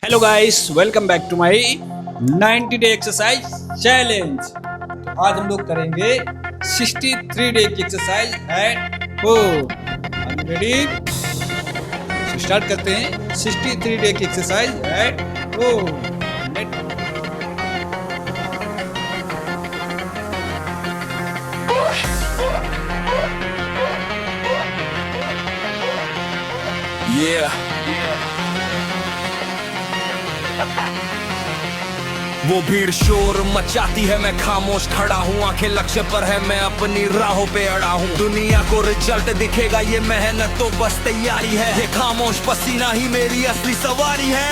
Hello guys, welcome back to my 90 day exercise challenge. तो आज हम लोग करेंगे 63 डे की exercise at home. Ready? Start करते हैं 63 डे की एक्सरसाइज एट होम। वो भीड़ शोर मचाती है, मैं खामोश खड़ा हूँ, आंखें लक्ष्य पर है, मैं अपनी राहों पे अड़ा हूँ। दुनिया को रिजल्ट दिखेगा, ये मेहनत तो बस तैयारी है, ये खामोश पसीना ही मेरी असली सवारी है।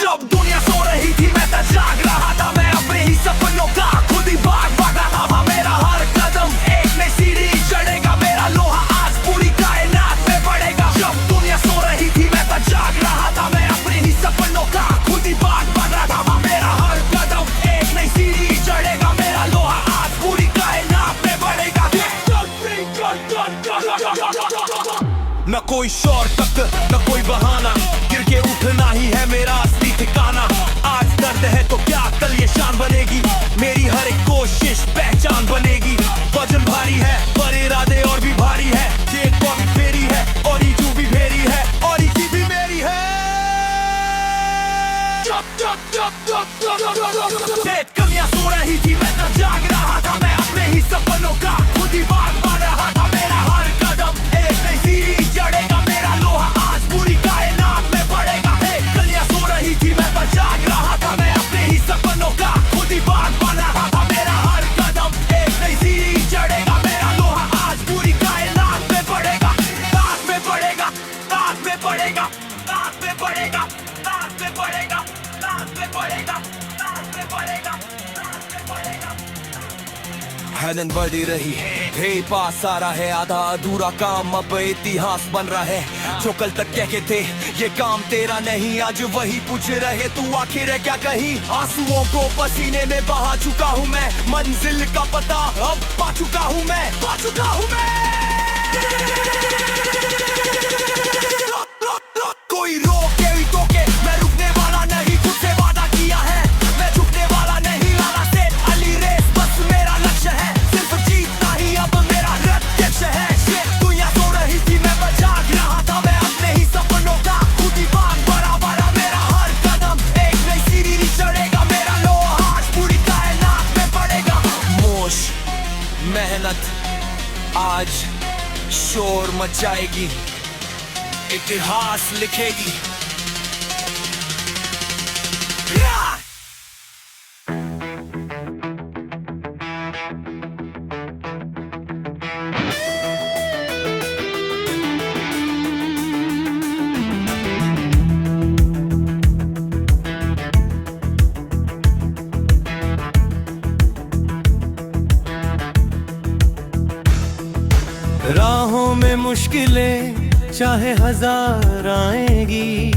जब दुनिया सो रही थी मैं तो जाग रहा था, मैं अपने ही सपनों का खुद ही भाग रहा था। मेरा हर कदम एक नई सीढ़ी चढ़ेगा, मेरा लोहा आज पूरी कायनात में बढ़ेगा। जब दुनिया सो रही थी मैं तो जाग रहा था, मैं अपने ही सपनों का खुद ही भाग रहा था। मेरा हर कदम एक नई सीढ़ी चढ़ेगा, मेरा लोहा आज पूरी कायनात में बढ़ेगा। न कोई शॉर्टकट न कोई बहाना, गिर के उठना ही है मेरा असली ठिकाना। आज दर्द है तो क्या कल ये शान बनेगी, मेरी हर एक कोशिश पहचान बनेगी। वजन भारी है पर इरादे और भी भारी है, ये कौन फेरी है और ये जू भी फेरी है और ये भी मेरी है। कमियां सो रही थी मैं तो जाग रहा था, मैं अपने ही सपनों का खुद ही भाग रहा था। मेरा हर कदम एक नई सीढ़ी चढ़ेगा, मेरा लोहा आज पूरी कायनात में बढ़ेगा। कलियां सो रही थी मैं तो जाग रहा था, मैं अपने ही सपनों का खुद ही भाग रहा था। मेरा हर कदम एक नई सीढ़ी चढ़ेगा, मेरा लोहा आज पूरी कायनात में बढ़ेगा। रात में बढ़ेगा, रात में बढ़ेगा, रात में बढ़ेगा, रात में बढ़ेगा, रात में बढ़ेगा, रात में बढ़ेगा, रात में बढ़ेगा। है दिन बढ़ी रही है, पास आ रहा है, आधा अधूरा काम अब इतिहास बन रहा है। जो कल तक कहते थे ये काम तेरा नहीं, आज वही पूछ रहे तू आखिर है क्या कहीं। आंसुओं को पसीने में बहा चुका हूँ मैं, मंजिल का पता अब पा चुका हूँ मैं, पा चुका हूँ मैं। कोई रोके भी टोके मैं रुकने वाला नहीं, खुद से वादा किया है मैं झुकने वाला नहीं। लाला से अली रेस बस मेरा लक्ष्य है, सिर्फ जीतना ही अब मेरा लक्ष्य है। दुनिया सो रही थी मैं जाग रहा था, मैं अपने ही सपनों का खुद ही भाग बराबर। मेरा हर कदम एक नई सीढ़ी चढ़ेगा, मेरा लोहा आज पूरी कायनात में बढ़ेगा। मोश मेहनत आज शोर मचाएगी, इतिहास लिखेगी। राहों में मुश्किलें चाहे हजार आएगी,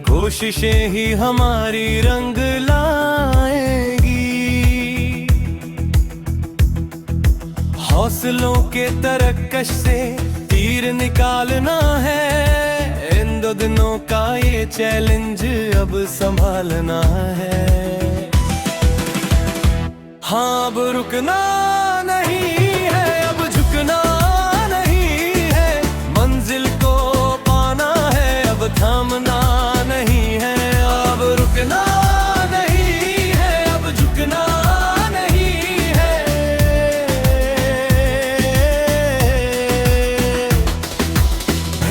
कोशिशें ही हमारी रंग लाएगी। हौसलों के तरकश से तीर निकालना है, इन दो दिनों का ये चैलेंज अब संभालना है। हाँ अब रुकना नहीं है, अब झुकना थामना नहीं है, अब रुकना नहीं है, अब झुकना नहीं है।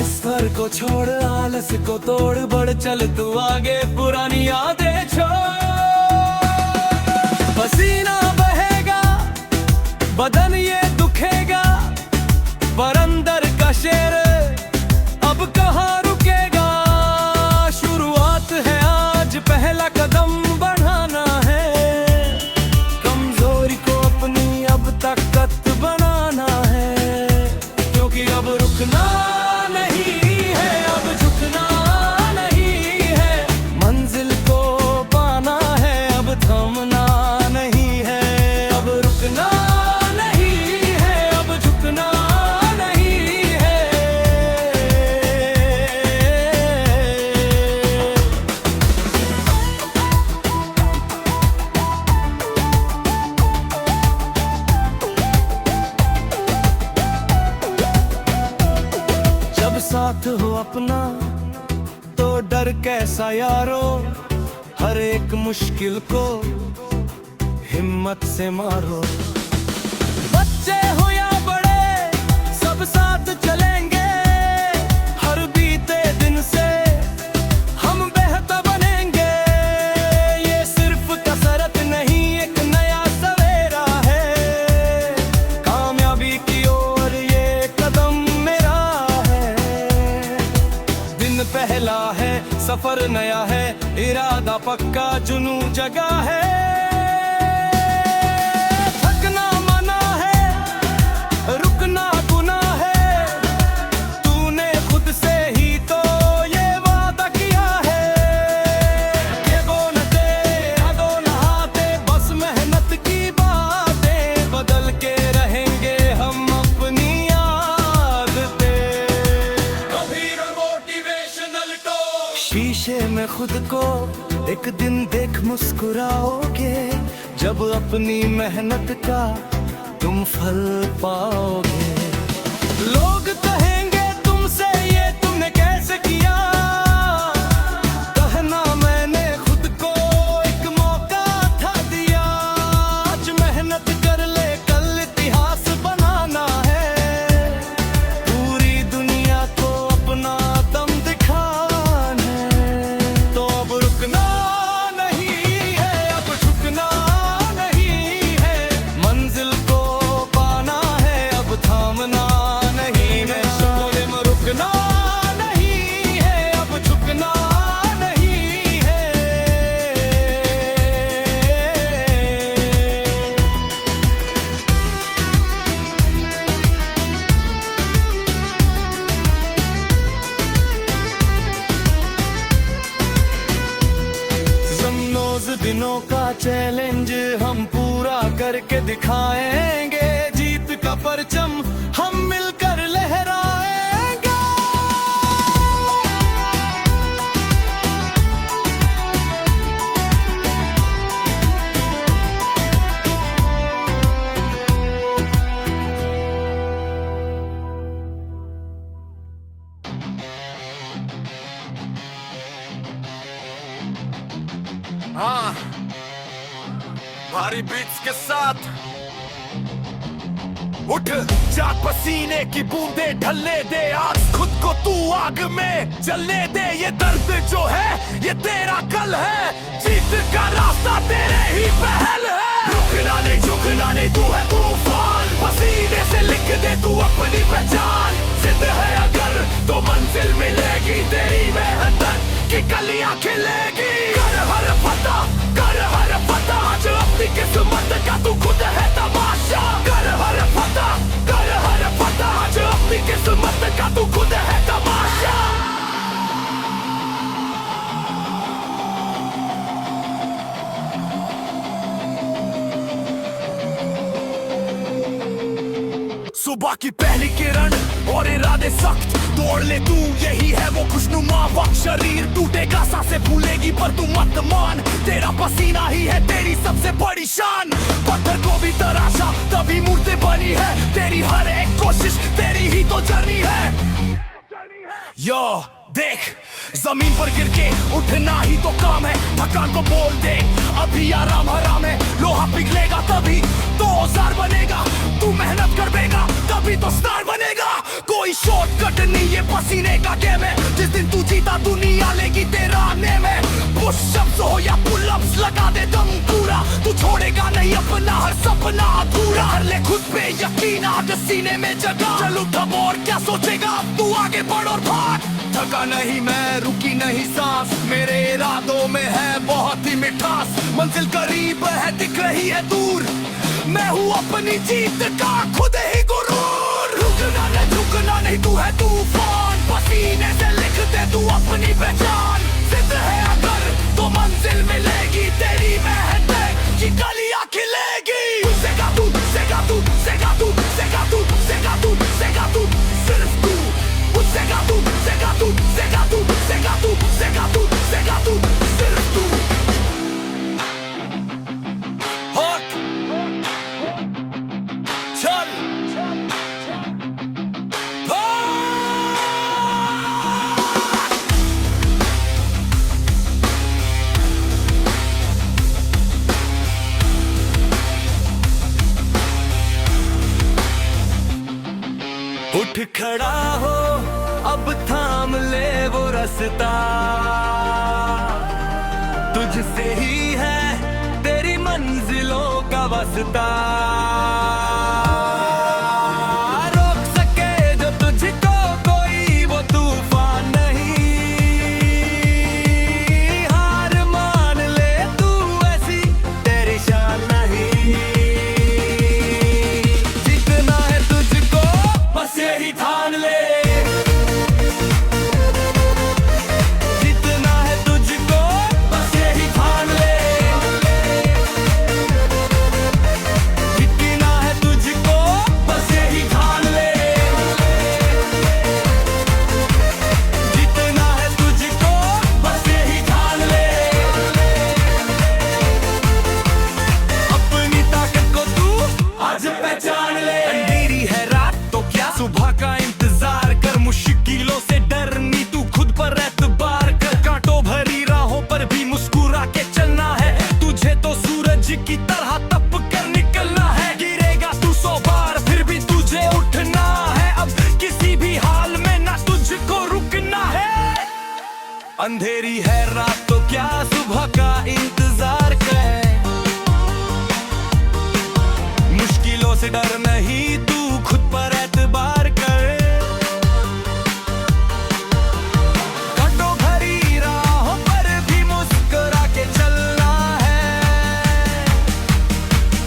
इस स्वर को छोड़, आलस को तोड़, बढ़ चल तू आगे, पुरानी यादें छोड़। पसीना बहेगा, बदन ये दुखेगा, पर अंदर का शेर अब कहाँ पहला कदम बढ़ाना है। कमजोरी को अपनी अब ताकत बनाना है, क्योंकि अब रुकना नहीं है, अब झुकना नहीं है। मंजिल को पाना है, अब थमना नहीं है, अब रुकना नहीं है, अब झुकना नहीं है। डर कैसा यारो, हर एक मुश्किल को हिम्मत से मारो। बच्चे हो या बड़े सब साथ चलेंगे, हर बीते दिन से हम बेहतर बनेंगे। ये सिर्फ कसरत नहीं एक नया सवेरा है, कामयाबी की ओर ये कदम मेरा है। दिन पहला है सफर नया है, इरादा पक्का जुनू जगा है। थकना मना है रुकना गुनाह है, तूने खुद से ही तो ये वादा किया है। ये बोलते यादों नहाते बस मेहनत की बातें, बदल के रहेंगे हम अपनी आदतें। कभी मोटिवेशनल टॉक, शीशे में खुद को एक दिन देख मुस्कुराओगे, जब अपनी मेहनत का तुम फल पाओगे। लोग कहेंगे तुमसे ये तुमने कैसे किया, कहना मैंने खुद को एक मौका था दिया। आज मेहनत कर ले कल इतिहास बनाना है, पूरी दुनिया को अपना दम दिखाना है। तो अब रुकना नहीं है, अब झुकना नहीं है, मंजिल को पाना है, अब थामना नहीं है। शुक्र रुकना नहीं है, अब झुकना नहीं है। रोज दिनों का चैलेंज हम पूरा करके दिखाएंगे, जीत का परचम हम मिलकर लहराएंगे। हाँ भारी बीट्स के साथ उठ जाग, पसीने की बूंदे ढलने दे, आज खुद को तू आग में जलने दे। ये दर्द जो है ये तेरा कल है, जीत का रास्ता तेरे ही पहल है। रुकना नहीं झुकना नहीं, तू है तूफान, पसीने से लिख दे तू अपनी पहचान। जिद है अगर तो मंजिल मिलेगी, तेरी मेहनत की कलियां खिलेगी। कर हर फतह कर हर फतह, आज अपनी किस्मत का तू खुद है तमाशा। कर हर फतह कर हर फतह, आज अपनी किस्मत का तू खुद है तमाशा। सुबह की पहली किरण और इरादे सख्त, तोड़ ले तू यही है वो खुशनुमा वक्त। शरीर टूटेगा सांसें फूलेगी पर तू मत मान, तेरा पसीना ही है तेरी सबसे बड़ी शान। पत्थर को भी तराशा तभी मूर्ति बनी है, तेरी हर एक कोशिश तेरी ही तो जर्नी है। यो देख जमीन पर गिर के उठना ही तो काम है, थकान को बोल दे अभी आराम हराम है। लोहा पिघलेगा तभी तो औजार बनेगा, तू मेहनत कर देगा तभी तो स्टार बनेगा। कोई शॉर्टकट नहीं ये पसीने का गेम है, जिस दिन तू जीता दुनिया लेगी तेरा नेम है। पुशअप्स हो या पुलअप्स लगा दे दम पूरा, तू छोड़ेगा नहीं अपना हर सपना अधूरा। कर ले खुद पे यकीन, आग सीने में जगा, चल उठ अब और क्या सोचेगा, तू आगे बढ़ और भाग। थका नहीं मैं रुकी नहीं सांस, मेरे इरादों में है बहुत ही मिठास। मंजिल करीब है दिख रही है दूर, मैं हूँ अपनी जीत का खुद ही गुरूर। रुकना नहीं झुकना नहीं, तू है तूफान, पसीने से लिख दे तू अपनी पहचान। जिद है अगर तो मंजिल मिलेगी, तेरी मेहनत की कलियां खिलेगी। सेगा तू सेगा तू सेगा तू सेगा तू सेगा तू सेगा तू, सिर्फ तू सेगा तू सेगा तू सेगा तू सेगा तू सेगा तू सेगा तू, सिर्फ तू। हट चल खड़ा हो, अब थाम ले वो रास्ता। तुझसे ही है तेरी मंजिलों का वास्ता। रोक सके जो तुझको कोई वो तूफान नहीं। हार मान ले तू ऐसी तेरी शान नहीं। जीतना है तुझको बस यही ठान ले। जीतना है तुझको बस यही ठान ले। जीतना है तुझको बस यही ठान ले। जीतना है तुझको बस यही ठान ले। अपनी ताकत को तू आज पहचान ले। अंधेरी है रात तो क्या, सुबह का इंतजार कर। मुश्किलों से डरनी तू खुद पर एतबार कर। कांटों भरी राहों पर भी मुस्कुरा के चलना है। तुझे तो सूरज की तरह तप कर निकलना है। गिरेगा तू 100 बार फिर भी तुझे उठना है। अब किसी भी हाल में ना तुझको रुकना है। अंधेरी है रात तो क्या, सुबह का इंतजार कर। मुश्किलों से डर नहीं तू खुद पर एतबार कर। कांटों भरी राहों पर भी मुस्कुरा के चलना है।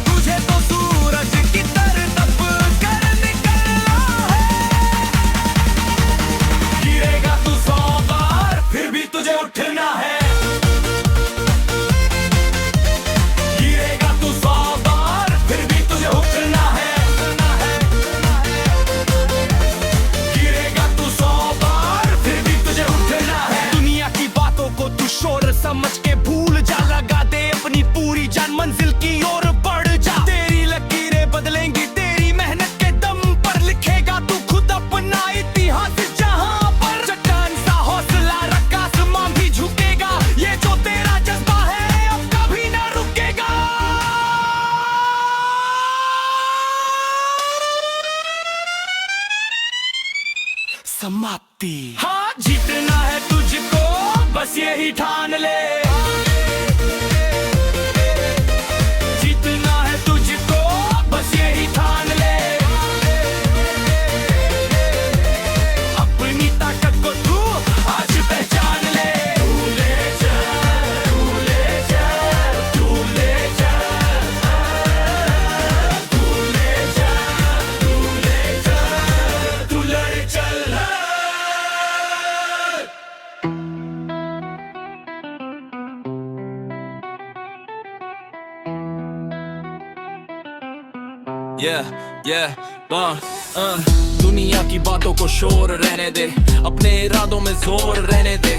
तुझे तो सूरज की तरह तप कर निकलना है। गिरेगा तू 100 बार फिर भी तुझे उठना है। गिरेगा तू 100 बार फिर भी तुझे उठना है। गिरेगा तू 100 बार फिर भी तुझे उठना है। दुनिया की बातों को तू शोर समझ के भूल जा। लगा दे अपनी पूरी जान मंजिल की ओर बढ़ जा। तेरी लकीरें बदलेंगी तेरी मेहनत के दम पर। लिखेगा तू खुद अपना इतिहास जहां पर। चट्टान सा हौसला रख, आसमां भी झुकेगा। ये जो तेरा जज्बा है अब कभी ना रुकेगा। समाप्ति। हाँ, जीतना है तुझको बस यही ठान ले। जीतना है तुझको बस यही ठान ले। अपनी ताकत को तू आज पहचान ले। तू ले चल, तू ले चल, तू ले चल। तू ले चल, तू ले चल, तू लड़ चल। दुनिया की बातों को शोर रहने दे, अपने इरादों में जोर रहने दे।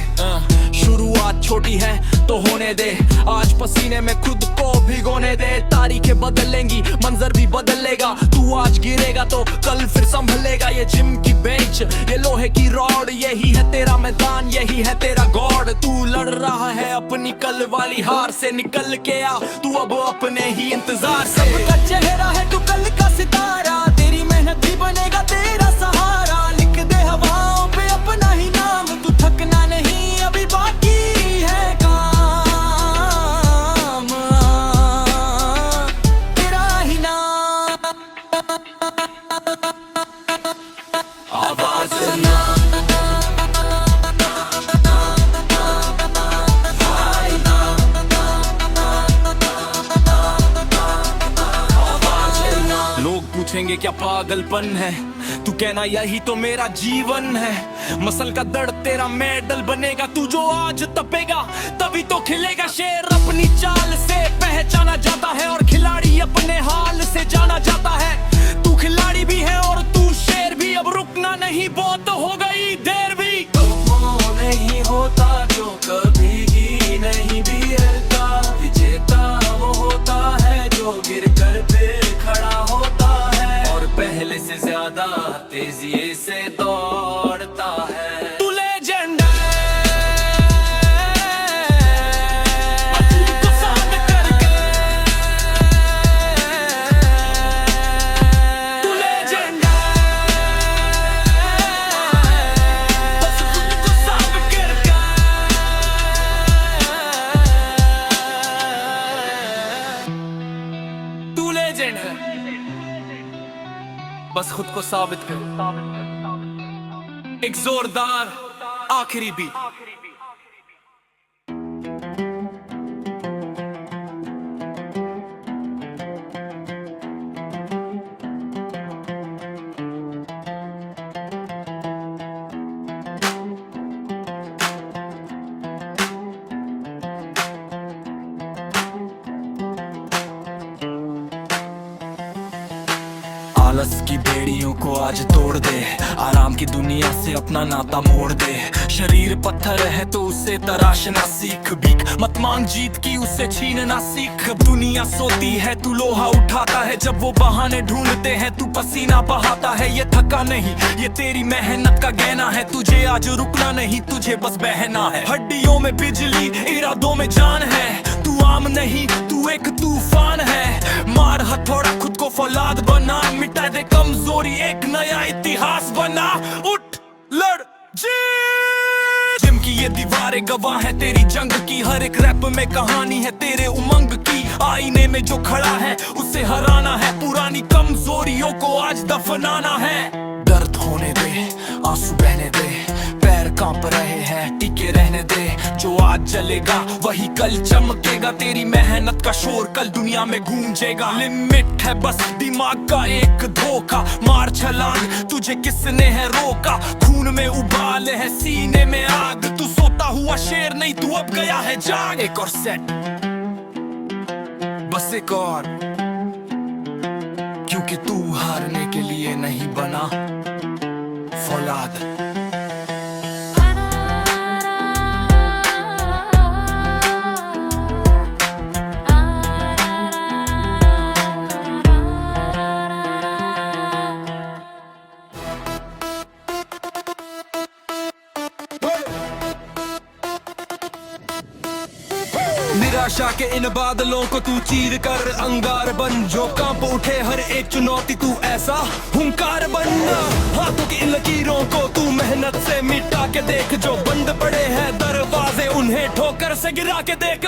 शुरुआत छोटी है तो होने दे, आज पसीने में खुद को भिगोने दे। तारीखें बदलेंगी, मंजर भी बदलेगा। तू आज गिरेगा तो कल फिर संभलेगा। ये जिम की बेंच, ये लोहे की रॉड, यही है तेरा मैदान, यही है तेरा गॉड। तू लड़ रहा है अपनी कल वाली हार से, निकल के आ तू अब अपने ही इंतजार से। सबका चेहरा है तू कल का सितारा, तेरी मेहनत ही बनेगा तेरा सहारा। लिख दे हवाओं पे अपना ही नाम, तू थकना नहीं अभी बाकी है काम। तेरा ही नाम आवाज ना। लोग पूछेंगे क्या पागलपन है, तू कहना यही तो मेरा जीवन है। मसल का दर्द तेरा मेडल बनेगा, तू जो आज तपेगा तभी तो खिलेगा। शेर अपनी चाल से पहचाना जाता है और खिलाड़ी अपने हाल से जाना जाता है। तू खिलाड़ी भी है और तू शेर भी, अब रुकना नहीं, बहुत हो गई देर भी। वो नहीं होता जो कभी ही नहीं बिगड़ता, विजेता वो होता है जो गिर कर फिर खड़ा होता है और पहले से ज्यादा तेजी से दौड़ता है। तू लेजेंड बस खुद को साबित कर। एक जोरदार आखिरी बीट। आलस की बेड़ियों को आज तोड़ दे, आराम की दुनिया से अपना नाता मोड़ दे। शरीर पत्थर है तो उसे तराशना सीख, भीख मत मांग जीत की उसे छीनना सीख। अब दुनिया सोती है तू लोहा उठाता है, जब वो बहाने ढूंढते हैं तू पसीना बहाता है। ये थका नहीं ये तेरी मेहनत का गहना है, तुझे आज रुकना नहीं तुझे बस बहना है। हड्डियों में बिजली इरादों में जान है, तू आम नहीं तू एक तूफान है। मार हथौड़ा खुद को फौलाद बना, मिटा दे कमजोरी एक नया इतिहास बना। उठ लड़ जीत। जिम की ये दीवारें गवाह है तेरी जंग की, हर एक रैप में कहानी है तेरे उमंग की। आईने में जो खड़ा है उसे हराना है, पुरानी कमजोरियों को आज दफनाना है। दर्द होने दे आंसू बहने दे, पैर कांप रहे हैं टिके रहने दे। जो आज जलेगा वही कल चमकेगा, तेरी मेहनत का शोर कल दुनिया में गूंजेगा। लिमिट है बस दिमाग का एक धोखा, मार छलांग तुझे किसने है रोका। खून में उबाल है सीने में आग, तू सोता हुआ शेर नहीं तू अब गया है जाग। एक और सेट बस एक और, क्योंकि तू हारने के लिए नहीं बना फौलाद। निराशा के इन बादलों को तू चीर कर अंगार बन, जो कांप उठे हर एक चुनौती तू ऐसा हुंकार बनना। हाथों की इन लकीरों को तू मेहनत से मिटा के देख, जो बंद पड़े हैं दरवाजे उन्हें ठोकर से गिरा के देख।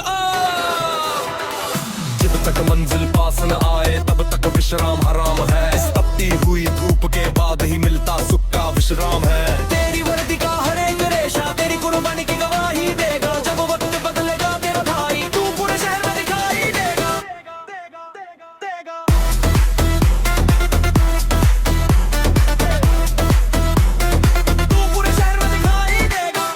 जब तक मंजिल पास न आए तब तक विश्राम हराम है, इस तपती हुई धूप के बाद ही मिलता सुख का विश्राम है। तेरी वर्दी का हर एक रेशा तेरी कुर्बानी की गवाही देगा, जब वक्त बदलेगा तेरा भाई तू पूरे शहर में दिखाई देगा। तू पूरे शहर में दिखाई देगा।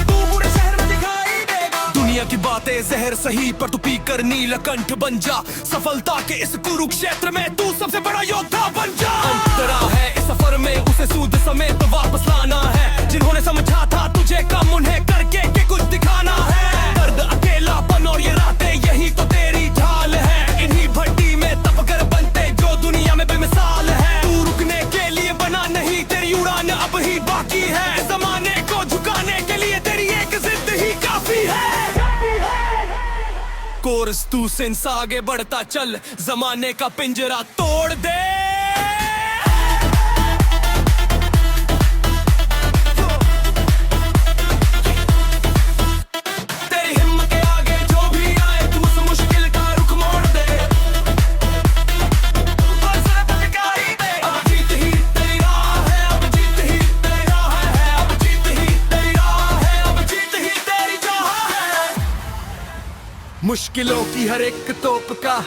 तू पूरे शहर में दिखाई देगा। दुनिया की बातें जहर सही पर तू पीकर नीलकंठ बन जा, सफलता के इस कुरुक्षेत्र में तू सबसे बड़ा योद्धा बन जा। अंतरा है इस सफर में उसे सूद समेत वापस लाना है, जिन्होंने समझा था तुझे कम उन्हें करके के कुछ दिखाना है। दर्द अकेलापन और ये रातें यही तो तेरी ढाल है, इन्हीं भट्टी में तपकर बनते जो दुनिया में बेमिसाल है। तू रुकने के लिए बना नहीं तेरी उड़ान अब ही बाकी है, जमाने को झुकाने के लिए तेरी एक जिद ही काफी है। कोर्स तू सेंस आगे बढ़ता चल, जमाने का पिंजरा तोड़ दे। तेरी हिम्मत के आगे जो भी आए तू उस मुश्किल का रुख मोड़ दे। अब जीत ही तेरी राह है, अब जीत ही तेरी राह है, अब जीत ही तेरी राह है, अब जीत ही तेरी चाह है। मुश्किलों की हर एक तोप का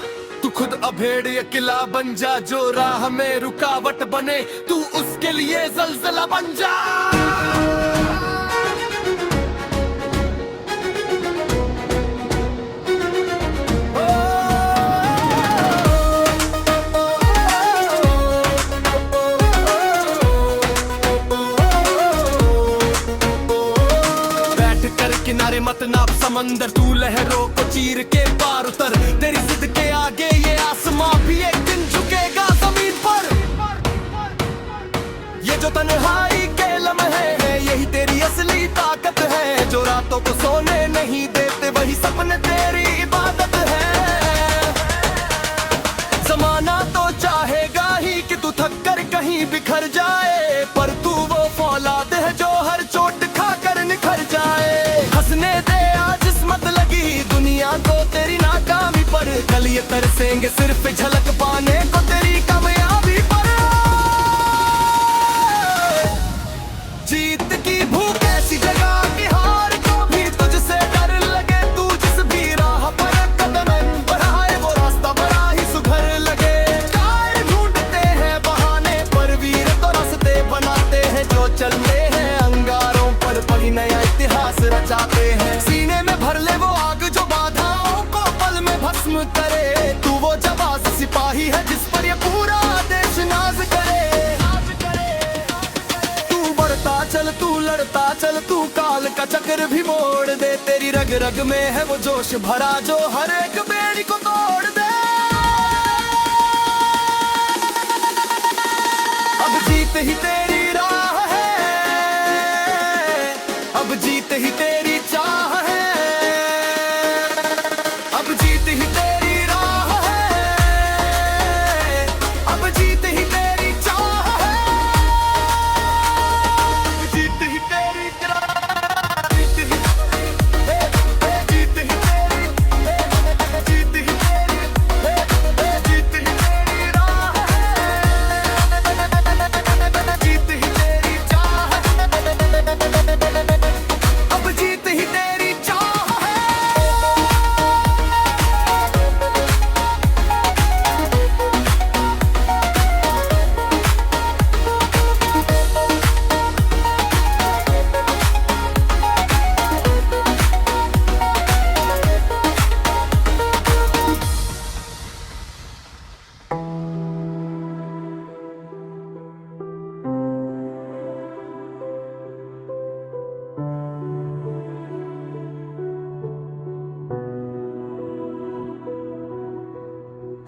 तू खुद अभेड़ या किला बन जा, जो राह में रुकावट बने तू उसके लिए जलजला बन जा। बैठ कर किनारे मत नाप समंदर, तू लहरों को चीर के पार उतर। तेरी जिद के आगे ये आसमां भी एक दिन झुकेगा जमीन पर। ये जो तन्हाई के लम्हे हैं यही तेरी असली ताकत है, जो रातों को सोने नहीं देते वही सपने तेरी इबादत है। जमाना तो चाहेगा ही कि तू थक कर कहीं बिखर जाए, पर तू वो फौलाद है जो हर चोट खाकर निखर जाए। हंसने दे आज किस्मत लगी दुनिया को तेरी नाकामी पर ये तरसेंगे सिर्फ झलक पाने को तेरी कामयाबी पर। जीत की भूख ऐसी जगह की हार को भी तुझसे डर लगे, तू जिस भी राह पर कदम बढ़ाए वो रास्ता बड़ा ही सुघर लगे। कार ढूंढते हैं बहाने पर वीर तो रास्ते बनाते हैं, जो चलते हैं अंगारों पर वही नया इतिहास रचाते हैं। सीने में भर ले वो आग जो बाधाओं को पल में भस्म करे, तू वो जवाब सिपाही है जिस पर ये पूरा देश नाज करे। तू बढ़ता चल तू लड़ता चल, तू काल का चक्र भी मोड़ दे, तेरी रग रग में है वो जोश भरा जो हर एक बेड़ी को तोड़ दे। अब जीत ही तेरी राह है, अब जीत ही तेरी चाह है, अब जीत ही तेरी राह है, अब जीत ही तेरी चाह है, जीत ही तेरी राह, जीत ही जीत ही तेरी, जीत ही तेरी, जीत ही तेरी राह है, जीत ही तेरी चाह है, अब जीत ही तेरी चाह है।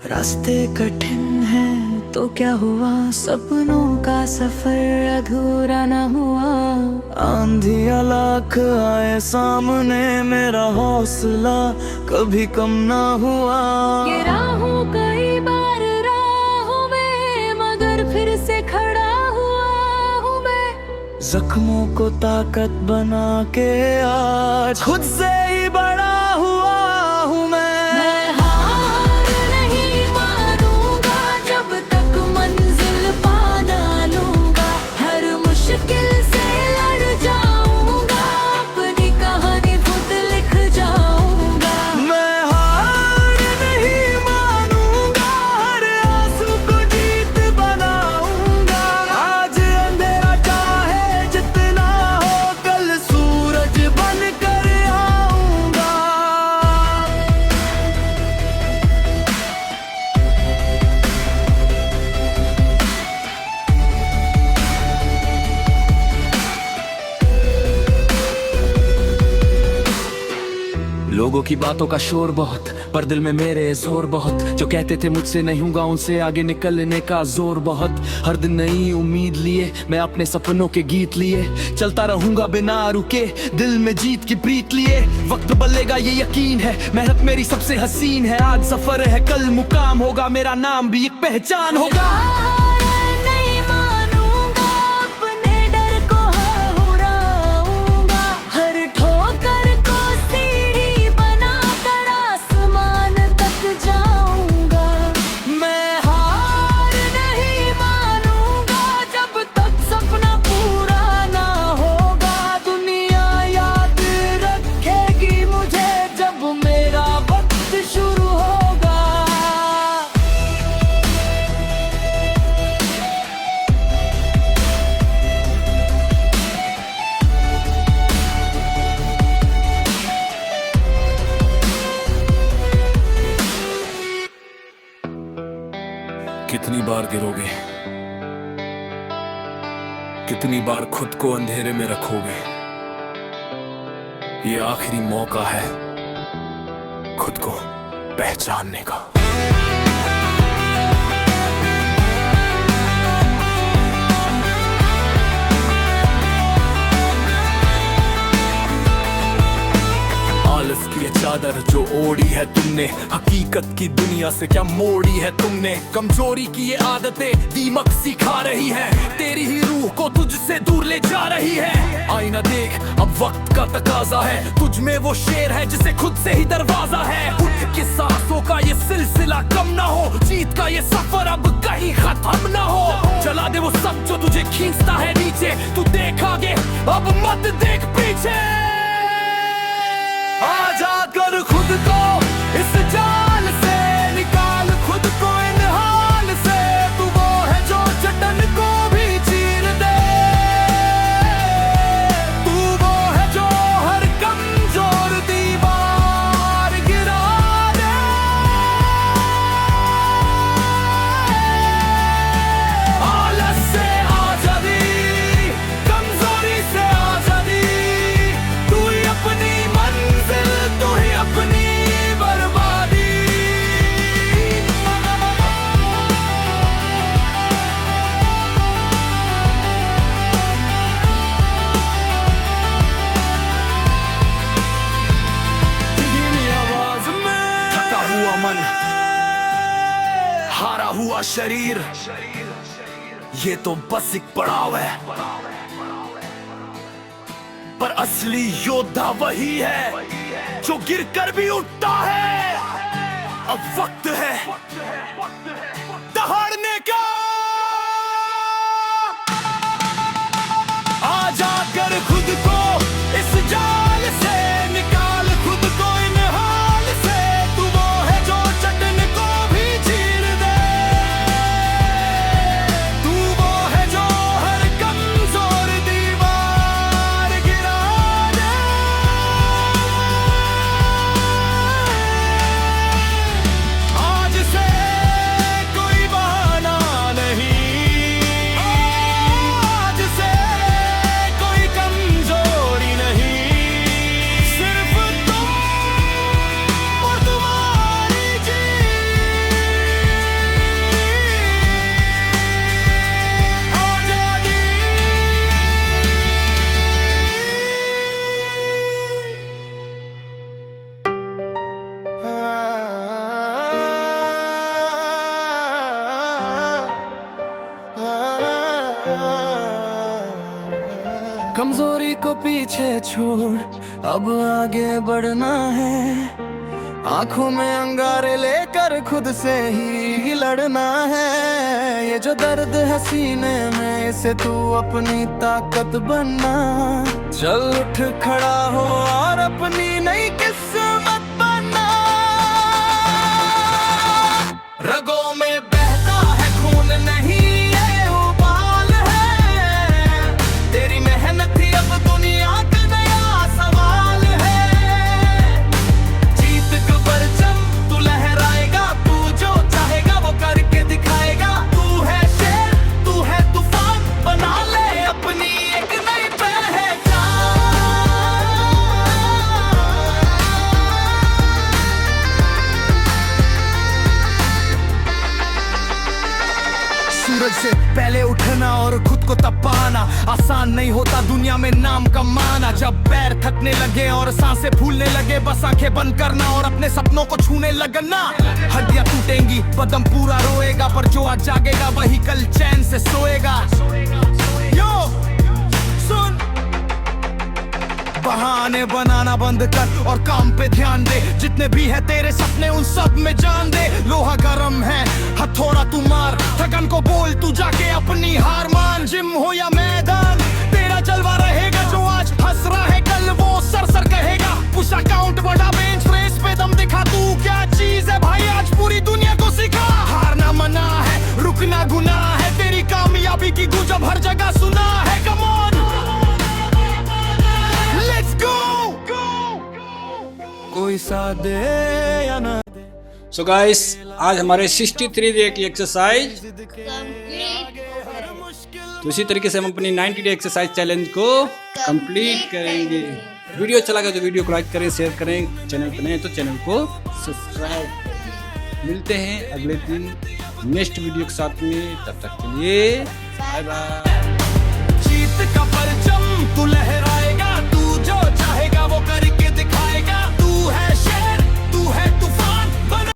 रास्ते कठिन हैं तो क्या हुआ, सपनों का सफर अधूरा न हुआ। आंधियां लाख आए सामने, मेरा हौसला कभी कम ना हुआ। ये राहों कई बार राहों में, मगर फिर से खड़ा हुआ हूँ मैं। जख्मों को ताकत बना के आज खुद से ही बड़ा हुआ हूँ मैं। मैं हार नहीं मानूंगा जब तक मंजिल पा ना लूंगा, हर मुश्किल से लड़ जाऊंगा, अपनी कहानी खुद लिख जाऊंगा। मैं हार नहीं मानूंगा, हर आंसू को जीत बनाऊंगा। आज अंधेरा चाहे जितना हो, कल सूरज बन कर आऊंगा। लोगों की बातों का शोर बहुत, पर दिल में मेरे जोर बहुत। जो कहते थे मुझसे नहीं होगा, उनसे आगे निकलने का जोर बहुत। हर दिन नई उम्मीद लिए मैं अपने सपनों के गीत लिए, चलता रहूंगा बिना रुके, दिल में जीत की प्रीत लिए। वक्त बदलेगा ये यकीन है, मेहनत मेरी सबसे हसीन है। आज सफर है कल मुकाम होगा, मेरा नाम भी एक पहचान होगा। नहीं मानूंगा, अपने डर को हराऊंगा, हर ठोकर को सीढ़ी बना कर आसमान तक जाऊंगा। मैं हार नहीं मानूंगा, जब तक सपना पूरा ना होगा। दुनिया याद रखेगी मुझे, जब मेरा वक्त शुरू होगा। कितनी बार गिरोगे, कितनी बार खुद को अंधेरे में रखोगे। ये आखिरी मौका है खुद को पहचानने का। आलस की ये चादर चादर जो ओढ़ी है तुमने, हकीकत की दुनिया से क्या मोड़ी है तुमने। कमजोरी की ये आदतें दीमक सिखा रही है, तेरी ही रूह को तुझसे दूर ले जा रही है। आईना देख अब वक्त का तकाजा है, तुझ में वो शेर है जिसे खुद से ही दरवाजा है। उठ के सांसों का ये सिलसिला कम ना हो, जीत का ये सफर अब कहीं खत्म ना हो। चला दे वो सब जो तुझे खींचता है नीचे, तू देख आगे अब मत देख पीछे। आजा कर खुद को इस जाल से, निकाल खुद को इन हाल से। तू वो है जो चट्टान को भी चीर दे, तू वो है जो हर कमजोर दीवार गिरा दे। आलस से आजादी, कमजोरी से आजादी, तू ही अपनी मंजिल, तू ही अपनी बर्बादी। धीमी आवाज में थका हुआ मन, हारा हुआ शरीर, ये तो बस एक पड़ाव है, पर असली योद्धा वही है जो गिरकर भी उठता है। अब वक्त है दहाड़ने का, आजा कर खुद को इस जाल से, निकाल खुद को इन हाल से। तू वो है जो चट्टान को भी चीर दे, तू वो है जो हर कमजोर दीवार गिरा दे। आज से कोई बहाना नहीं, आज से कोई कमजोरी नहीं, सिर्फ तुम और तुम्हारी कमजोरी को पीछे छोड़ अब आगे बढ़ना है। आंखों में अंगारे लेकर खुद से ही लड़ना है। ये जो दर्द है सीने में, इसे तू अपनी ताकत बनना। चल उठ खड़ा हो और अपनी नई किस्मत बनना। रगों में बहता है खून, नहीं ये उबाल है। तेरी मेहनत ही अब दुनिया का नया सवाल है। जीत का परचम तू लहराएगा, तू जो चाहेगा वो करके दिखाएगा। तू है शेर, तू है तूफान, बना ले अपनी एक नई पहचान। सूरज से पहले उठना और खुद को तपाना आसान नहीं होता दुनिया में नाम कमाना। जब पैर थकने लगे और सांसें फूलने लगे, बस आंखें बंद करना और अपने सपनों को छूने लगना। हड्डियां टूटेंगी, बदन पूरा रोएगा, पर जो आज जागेगा वही कल चैन से सोएगा। यो सुन, बहाने बनाना बंद कर और काम पे ध्यान दे। जितने भी है तेरे सपने उन सब में जान दे। लोहा गरम है, हथौड़ा तू मार, थकन को बोल तू जाके अपनी हार मान। जिम हो या मैदान, तेरा जलवा रहेगा। जो आज हंस रहा है कल वो सर सर कहेगा। पुश अकाउंट बड़ा, बेंच प्रेस पे दम दिखा। तू क्या चीज है भाई, आज पूरी दुनिया को सिखा। हारना मना है, रुकना गुनाह है। तेरी कामयाबी की गूंज अब हर जगह सुना है। Come on, let's go. कोई साथ दे या ना। सो गाइस, आज हमारे 63 डे की एक्सरसाइज, तो इसी तरीके से हम अपनी 90 डे एक्सरसाइज चैलेंज को कंप्लीट करेंगे। वीडियो अच्छा लगा तो वीडियो को लाइक करें, शेयर करें। चैनल पर नए तो चैनल को सब्सक्राइब करें। मिलते हैं अगले दिन नेक्स्ट वीडियो के साथ में। तब तक के लिए बाय बाय। जीत का परचम तू लहराएगा।